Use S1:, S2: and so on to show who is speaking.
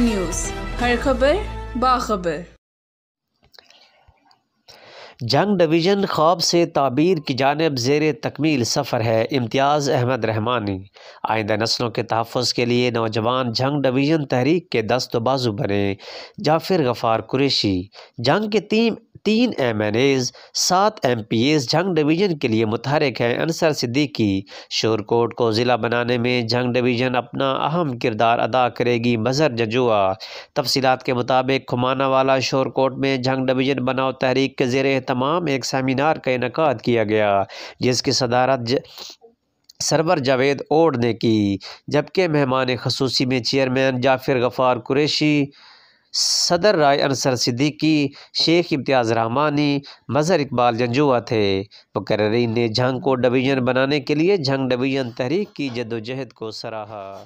S1: News, ہر خبر باخبر۔
S2: Jhang division خواب سے تعبیر کی جانب زیر تکمیل سفر ہے، امتیازرحمانی۔ آئندہ نسلوں کے تحفظ کے لیے نوجوان جھنگ ڈویژن تحریک کےدست وبازوبنیں، جعفر غفارقریشی۔ جھنگ کے تین MNAs 7 MPAs جھنگ ڈویژن کے لیے متحرک ہیں۔ انصر صدیقی۔ شورکوٹ کوضلع بنانے میں جھنگ ڈویژن اپنا اہم کردار ادا کرے گی، مظہر جنجوعہ۔ تفصیلات کے مطابق کھمانوالہ شورکوٹ میں جھنگ ڈویژن بناو تحریک کے زیر اہتمام ایک سیمینار کا انعقاد کیا گیا، جس کی صدارت سرور جاوید اوڈ نے کی، جبکہ مہمان خصوصی میں چیئرمین جعفر غفارقریشی، صدر رائے انصر صدیقی، شیخ امتیازرحمانی، مظہر جنجوعہ تھے۔ مقررین نے جھنگ کو ڈویژن بنانے کے لیے جھنگ ڈویژن تحریک کی جدوجہد کو سراہا۔